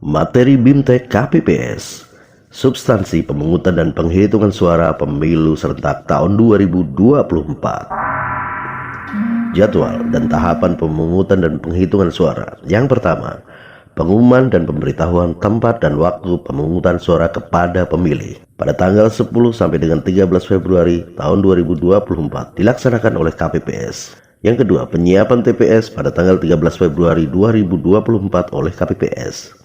Materi BIMTEK KPPS, substansi pemungutan dan penghitungan suara pemilu serentak tahun 2024. Jadwal dan tahapan pemungutan dan penghitungan suara. Yang pertama, pengumuman dan pemberitahuan tempat dan waktu pemungutan suara kepada pemilih pada tanggal 10 sampai dengan 13 Februari tahun 2024 dilaksanakan oleh KPPS. Yang kedua, penyiapan TPS pada tanggal 13 Februari 2024 oleh KPPS.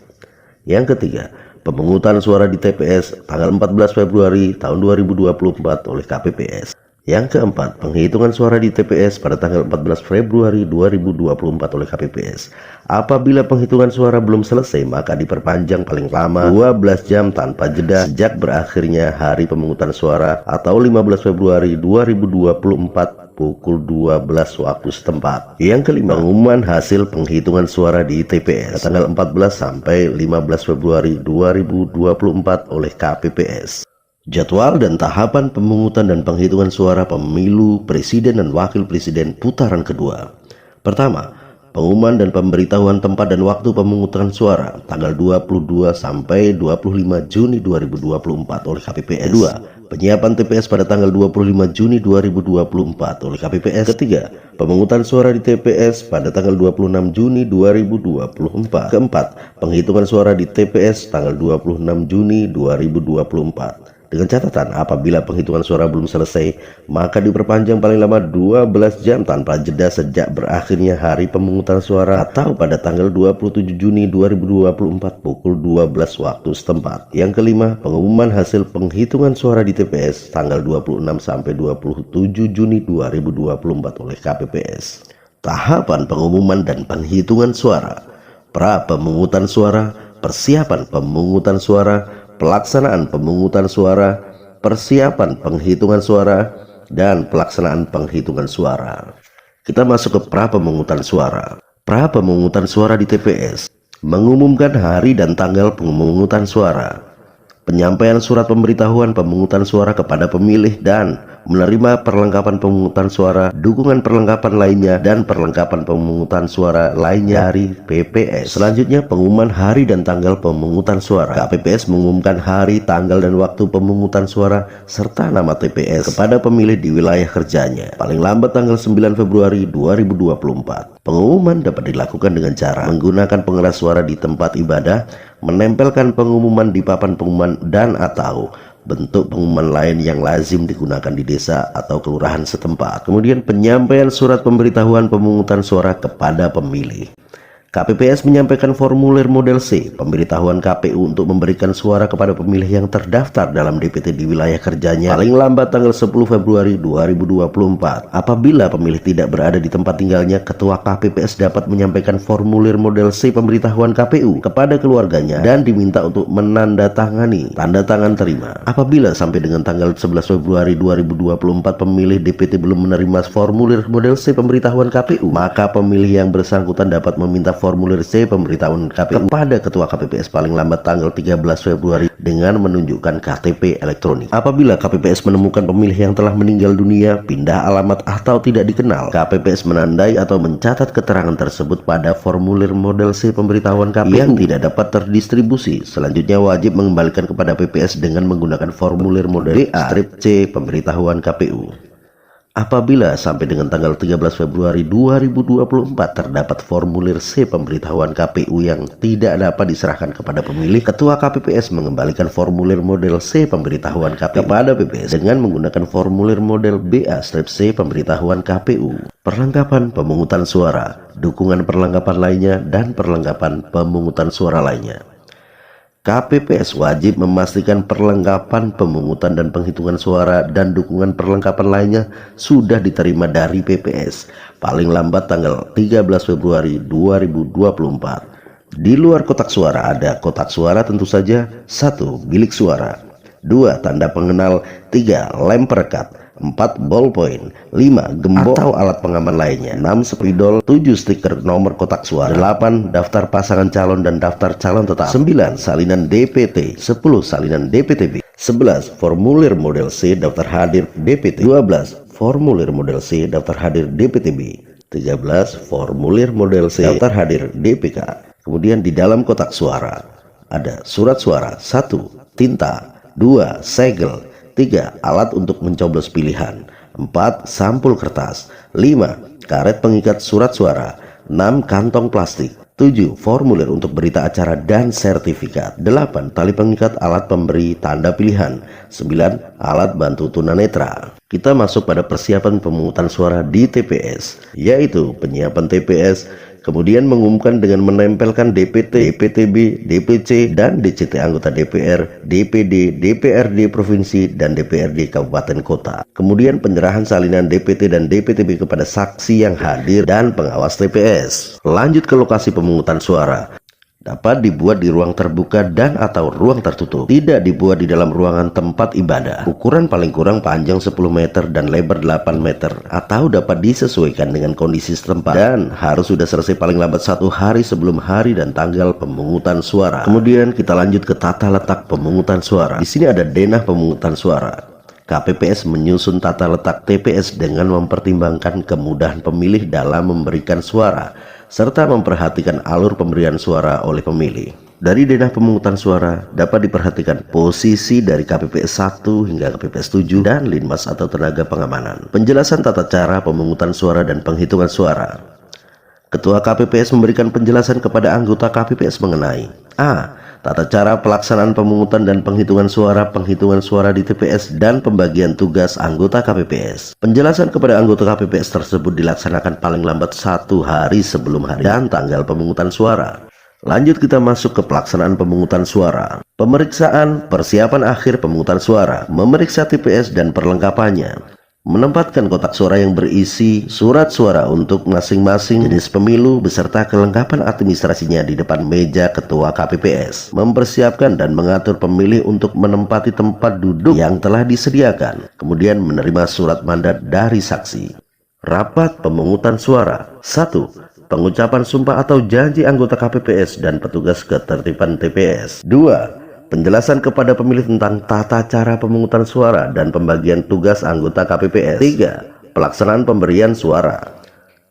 Yang ketiga, pemungutan suara di TPS tanggal 14 Februari tahun 2024 oleh KPPS. Yang keempat, penghitungan suara di TPS pada tanggal 14 Februari 2024 oleh KPPS. Apabila penghitungan suara belum selesai, maka diperpanjang paling lama 12 jam tanpa jeda sejak berakhirnya hari pemungutan suara atau 15 Februari 2024 pukul 12 waktu setempat. Yang kelima, pengumuman hasil penghitungan suara di TPS tanggal 14 sampai 15 Februari 2024 oleh KPPS. Jadwal dan tahapan pemungutan dan penghitungan suara pemilu presiden dan wakil presiden putaran kedua. Pertama, pengumuman dan pemberitahuan tempat dan waktu pemungutan suara tanggal 22 sampai 25 Juni 2024 oleh KPPS. Kedua, penyiapan TPS pada tanggal 25 Juni 2024 oleh KPPS. Ketiga, pemungutan suara di TPS pada tanggal 26 Juni 2024. Keempat, penghitungan suara di TPS tanggal 26 Juni 2024. Dengan catatan, apabila penghitungan suara belum selesai, maka diperpanjang paling lama 12 jam tanpa jeda sejak berakhirnya hari pemungutan suara atau pada tanggal 27 Juni 2024 pukul 12 waktu setempat. Yang kelima, pengumuman hasil penghitungan suara di TPS tanggal 26 sampai 27 Juni 2024 oleh KPPS. Tahapan pengumuman dan penghitungan suara. Pra pemungutan suara, persiapan pemungutan suara, pelaksanaan pemungutan suara, persiapan penghitungan suara, dan pelaksanaan penghitungan suara. Kita masuk ke pra pemungutan suara. Pra pemungutan suara di TPS mengumumkan hari dan tanggal pemungutan suara, penyampaian surat pemberitahuan pemungutan suara kepada pemilih dan menerima perlengkapan pemungutan suara, dukungan perlengkapan lainnya, dan perlengkapan pemungutan suara lainnya dari PPS. Selanjutnya, pengumuman hari dan tanggal pemungutan suara. KPPS mengumumkan hari, tanggal, dan waktu pemungutan suara serta nama TPS kepada pemilih di wilayah kerjanya paling lambat tanggal 9 Februari 2024. Pengumuman dapat dilakukan dengan cara menggunakan pengeras suara di tempat ibadah, menempelkan pengumuman di papan pengumuman, dan atau bentuk pengumuman lain yang lazim digunakan di desa atau kelurahan setempat. Kemudian penyampaian surat pemberitahuan pemungutan suara kepada pemilih. KPPS menyampaikan formulir model C pemberitahuan KPU untuk memberikan suara kepada pemilih yang terdaftar dalam DPT di wilayah kerjanya paling lambat tanggal 10 Februari 2024. Apabila pemilih tidak berada di tempat tinggalnya, Ketua KPPS dapat menyampaikan formulir model C pemberitahuan KPU kepada keluarganya dan diminta untuk menandatangani tanda tangan terima. Apabila sampai dengan tanggal 11 Februari 2024 pemilih DPT belum menerima formulir model C pemberitahuan KPU, maka pemilih yang bersangkutan dapat meminta formulir C pemberitahuan KPU kepada Ketua KPPS paling lambat tanggal 13 Februari dengan menunjukkan KTP elektronik. Apabila KPPS menemukan pemilih yang telah meninggal dunia, pindah alamat atau tidak dikenal, KPPS menandai atau mencatat keterangan tersebut pada formulir model C pemberitahuan KPU yang tidak dapat terdistribusi. Selanjutnya wajib mengembalikan kepada PPS dengan menggunakan formulir model BA-C pemberitahuan KPU. Apabila sampai dengan tanggal 13 Februari 2024 terdapat formulir C pemberitahuan KPU yang tidak dapat diserahkan kepada pemilih, Ketua KPPS mengembalikan formulir model C pemberitahuan KPU kepada PPS dengan menggunakan formulir model BA-C pemberitahuan KPU. Perlengkapan pemungutan suara, dukungan perlengkapan lainnya, dan perlengkapan pemungutan suara lainnya. KPPS wajib memastikan perlengkapan pemungutan dan penghitungan suara dan dukungan perlengkapan lainnya sudah diterima dari PPS paling lambat tanggal 13 Februari 2024. Di luar kotak suara ada kotak suara tentu saja: 1. Bilik suara, 2. Tanda pengenal, 3. Lem perekat, 4. Ballpoint, 5. Gembok atau alat pengaman lainnya, 6. Spidol, 7. Stiker nomor kotak suara, 8. Daftar pasangan calon dan daftar calon tetap, 9. Salinan DPT, 10. Salinan DPTB, 11. Formulir model C daftar hadir DPT, 12. Formulir model C daftar hadir DPTB, 13. Formulir model C daftar hadir DPK. Kemudian di dalam kotak suara ada surat suara, 1. Tinta, 2. Segel, 3. Alat untuk mencoblos pilihan, 4. Sampul kertas, 5. Karet pengikat surat suara, 6. Kantong plastik, 7. Formulir untuk berita acara dan sertifikat, 8. Tali pengikat alat pemberi tanda pilihan, 9. Alat bantu tunanetra. Kita masuk pada persiapan pemungutan suara di TPS, yaitu penyiapan TPS, kemudian mengumumkan dengan menempelkan DPT, DPTB, DPC, dan DCT anggota DPR, DPD, DPRD Provinsi, dan DPRD Kabupaten Kota. Kemudian penyerahan salinan DPT dan DPTB kepada saksi yang hadir dan pengawas TPS. Lanjut ke lokasi pemungutan suara. Dapat dibuat di ruang terbuka dan atau ruang tertutup. Tidak dibuat di dalam ruangan tempat ibadah. Ukuran paling kurang panjang 10 meter dan lebar 8 meter. Atau dapat disesuaikan dengan kondisi setempat. Dan harus sudah selesai paling lambat 1 hari sebelum hari dan tanggal pemungutan suara. Kemudian kita lanjut ke tata letak pemungutan suara. Di sini ada denah pemungutan suara. KPPS menyusun tata letak TPS dengan mempertimbangkan kemudahan pemilih dalam memberikan suara, serta memperhatikan alur pemberian suara oleh pemilih. Dari denah pemungutan suara dapat diperhatikan posisi dari KPPS 1 hingga KPPS 7 dan Linmas atau tenaga pengamanan. Penjelasan tata cara pemungutan suara dan penghitungan suara. Ketua KPPS memberikan penjelasan kepada anggota KPPS mengenai A. Tata cara pelaksanaan pemungutan dan penghitungan suara di TPS dan pembagian tugas anggota KPPS. Penjelasan kepada anggota KPPS tersebut dilaksanakan paling lambat 1 hari sebelum hari dan tanggal pemungutan suara. Lanjut kita masuk ke pelaksanaan pemungutan suara. Pemeriksaan persiapan akhir pemungutan suara, memeriksa TPS dan perlengkapannya. Menempatkan kotak suara yang berisi surat suara untuk masing-masing jenis pemilu beserta kelengkapan administrasinya di depan meja ketua KPPS. Mempersiapkan dan mengatur pemilih untuk menempati tempat duduk yang telah disediakan. Kemudian menerima surat mandat dari saksi. Rapat pemungutan suara. 1. Pengucapan sumpah atau janji anggota KPPS dan petugas ketertiban TPS. 2. Penjelasan kepada pemilih tentang tata cara pemungutan suara dan pembagian tugas anggota KPPS. 3. Pelaksanaan pemberian suara.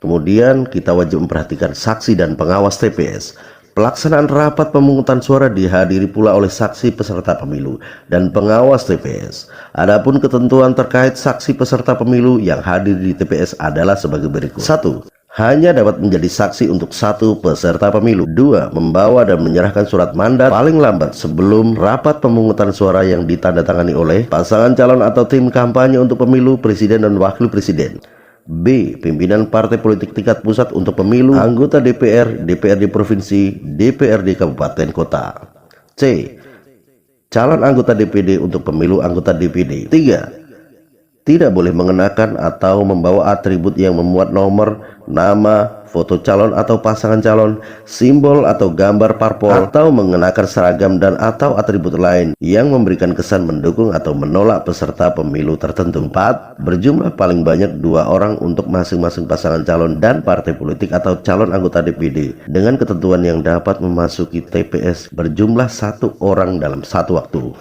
Kemudian kita wajib memperhatikan saksi dan pengawas TPS. Pelaksanaan rapat pemungutan suara dihadiri pula oleh saksi peserta pemilu dan pengawas TPS. Adapun ketentuan terkait saksi peserta pemilu yang hadir di TPS adalah sebagai berikut. 1. Hanya dapat menjadi saksi untuk 1 peserta pemilu. 2. Membawa dan menyerahkan surat mandat paling lambat sebelum rapat pemungutan suara yang ditandatangani oleh pasangan calon atau tim kampanye untuk pemilu presiden dan wakil presiden. B. Pimpinan partai politik tingkat pusat untuk pemilu anggota DPR, DPRD Provinsi, DPRD Kabupaten Kota. C. Calon anggota DPD untuk pemilu anggota DPD. 3. Tidak boleh mengenakan atau membawa atribut yang memuat nomor, nama, foto calon atau pasangan calon, simbol atau gambar parpol, atau mengenakan seragam dan atau atribut lain yang memberikan kesan mendukung atau menolak peserta pemilu tertentu. 4. Berjumlah paling banyak 2 orang untuk masing-masing pasangan calon dan partai politik atau calon anggota DPD dengan ketentuan yang dapat memasuki TPS berjumlah 1 orang dalam satu waktu.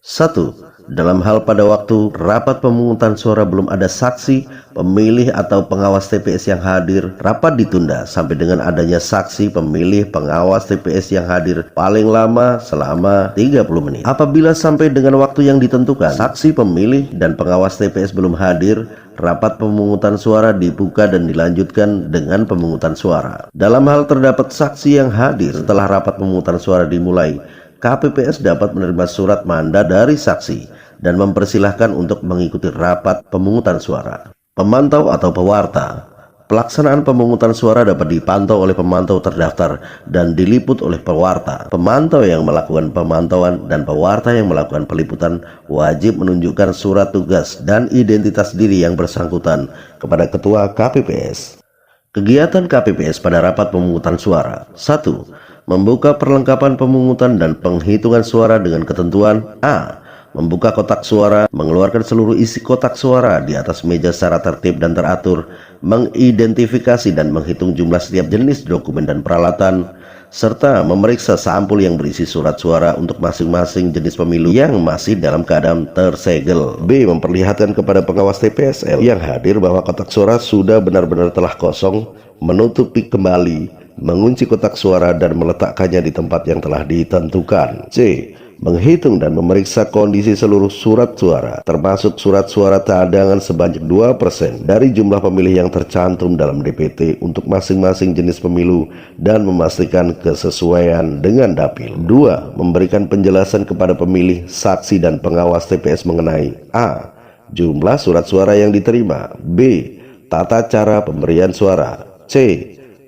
1. Dalam hal pada waktu rapat pemungutan suara belum ada saksi, pemilih atau pengawas TPS yang hadir, rapat ditunda sampai dengan adanya saksi, pemilih, pengawas TPS yang hadir paling lama selama 30 menit. Apabila sampai dengan waktu yang ditentukan, saksi, pemilih, dan pengawas TPS belum hadir, rapat pemungutan suara dibuka dan dilanjutkan dengan pemungutan suara. Dalam hal terdapat saksi yang hadir setelah rapat pemungutan suara dimulai, KPPS dapat menerima surat mandat dari saksi dan mempersilahkan untuk mengikuti rapat pemungutan suara. Pemantau atau pewarta. Pelaksanaan pemungutan suara dapat dipantau oleh pemantau terdaftar dan diliput oleh pewarta. Pemantau yang melakukan pemantauan dan pewarta yang melakukan peliputan wajib menunjukkan surat tugas dan identitas diri yang bersangkutan kepada ketua KPPS. Kegiatan KPPS pada rapat pemungutan suara. 1. Membuka perlengkapan pemungutan dan penghitungan suara dengan ketentuan A. Membuka kotak suara, mengeluarkan seluruh isi kotak suara di atas meja secara tertib dan teratur, mengidentifikasi dan menghitung jumlah setiap jenis dokumen dan peralatan, serta memeriksa sampul yang berisi surat suara untuk masing-masing jenis pemilu yang masih dalam keadaan tersegel. B. Memperlihatkan kepada pengawas TPSL yang hadir bahwa kotak suara sudah benar-benar telah kosong, menutupi kembali mengunci kotak suara dan meletakkannya di tempat yang telah ditentukan. C. Menghitung dan memeriksa kondisi seluruh surat suara, termasuk surat suara cadangan sebanyak 2% dari jumlah pemilih yang tercantum dalam DPT untuk masing-masing jenis pemilu dan memastikan kesesuaian dengan dapil. 2. Memberikan penjelasan kepada pemilih, saksi, dan pengawas TPS mengenai A. Jumlah surat suara yang diterima, B. Tata cara pemberian suara, C.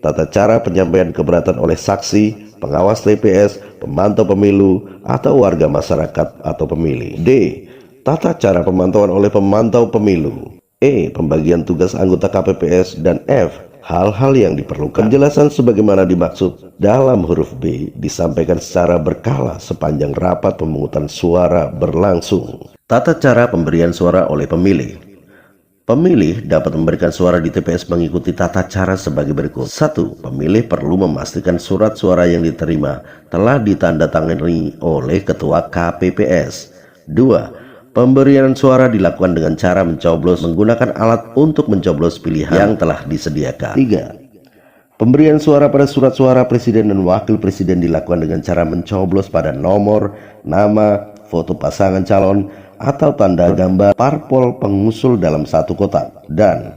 Tata cara penyampaian keberatan oleh saksi, pengawas TPS, pemantau pemilu, atau warga masyarakat atau pemilih. D. Tata cara pemantauan oleh pemantau pemilu. E. Pembagian tugas anggota KPPS. Dan F. Hal-hal yang diperlukan. Penjelasan sebagaimana dimaksud dalam huruf B disampaikan secara berkala sepanjang rapat pemungutan suara berlangsung. Tata cara pemberian suara oleh pemilih. Pemilih dapat memberikan suara di TPS mengikuti tata cara sebagai berikut. 1. Pemilih perlu memastikan surat suara yang diterima telah ditandatangani oleh Ketua KPPS. 2. Pemberian suara dilakukan dengan cara mencoblos menggunakan alat untuk mencoblos pilihan yang telah disediakan. 3. Pemberian suara pada surat suara presiden dan wakil presiden dilakukan dengan cara mencoblos pada nomor, nama, foto pasangan calon, atau tanda gambar parpol pengusul dalam satu kotak. Dan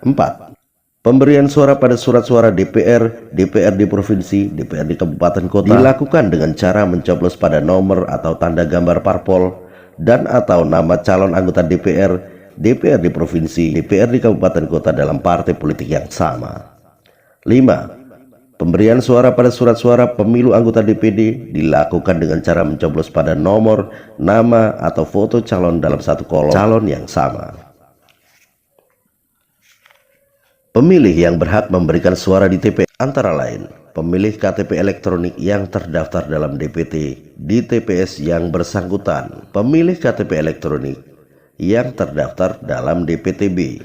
4. Pemberian suara pada surat suara DPR, DPRD provinsi, DPRD kabupaten kota dilakukan dengan cara mencoblos pada nomor atau tanda gambar parpol dan atau nama calon anggota DPR, DPRD provinsi, DPRD kabupaten kota dalam partai politik yang sama. 5. Pemberian suara pada surat suara pemilu anggota DPD dilakukan dengan cara mencoblos pada nomor, nama, atau foto calon dalam satu kolom calon yang sama. Pemilih yang berhak memberikan suara di TPS antara lain pemilih KTP elektronik yang terdaftar dalam DPT di TPS yang bersangkutan, pemilih KTP elektronik yang terdaftar dalam DPTB,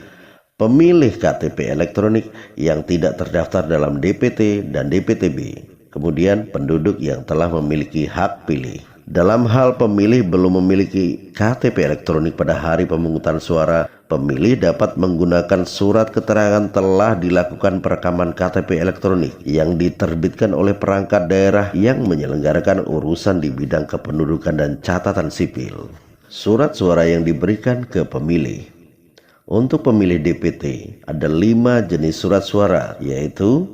pemilih KTP elektronik yang tidak terdaftar dalam DPT dan DPTB, kemudian penduduk yang telah memiliki hak pilih. Dalam hal pemilih belum memiliki KTP elektronik pada hari pemungutan suara, pemilih dapat menggunakan surat keterangan telah dilakukan perekaman KTP elektronik yang diterbitkan oleh perangkat daerah yang menyelenggarakan urusan di bidang kependudukan dan catatan sipil. Surat suara yang diberikan ke pemilih. Untuk pemilih DPT, ada 5 jenis surat suara, yaitu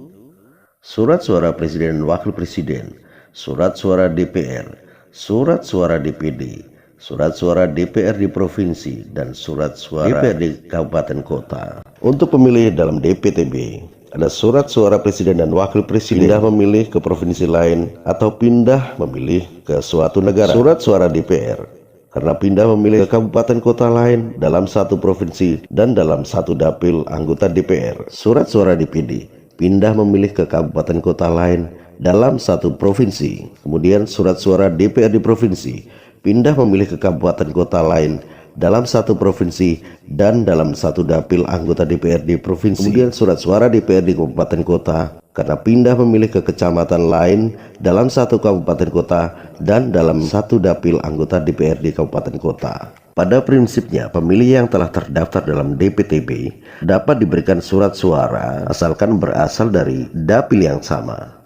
surat suara presiden dan wakil presiden, surat suara DPR, surat suara DPD, surat suara DPRD provinsi, dan surat suara DPRD kabupaten kota. Untuk pemilih dalam DPTB, ada surat suara presiden dan wakil presiden, pindah memilih ke provinsi lain atau pindah memilih ke suatu negara. Surat suara DPR karena pindah memilih ke kabupaten kota lain dalam satu provinsi dan dalam satu dapil anggota DPR. Surat suara DPD, pindah memilih ke kabupaten kota lain dalam satu provinsi. Kemudian surat suara DPRD provinsi, pindah memilih ke kabupaten kota lain dalam satu provinsi dan dalam satu dapil anggota DPRD provinsi. Kemudian surat suara DPRD kabupaten kota karena pindah memilih ke kecamatan lain dalam satu kabupaten kota dan dalam satu dapil anggota DPRD kabupaten kota. Pada prinsipnya, pemilih yang telah terdaftar dalam DPTB dapat diberikan surat suara asalkan berasal dari dapil yang sama.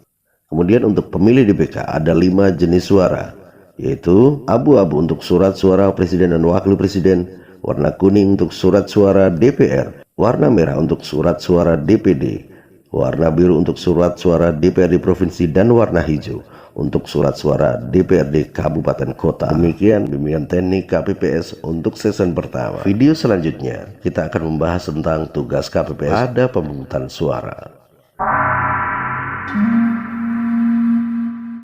Kemudian untuk pemilih DPK ada 5 jenis suara, yaitu abu-abu untuk surat suara presiden dan wakil presiden, warna kuning untuk surat suara DPR, warna merah untuk surat suara DPD, warna biru untuk surat suara DPRD provinsi, dan warna hijau untuk surat suara DPRD kabupaten kota. Demikian bimbingan teknik KPPS untuk season pertama. Video selanjutnya kita akan membahas tentang tugas KPPS pada pemungutan suara.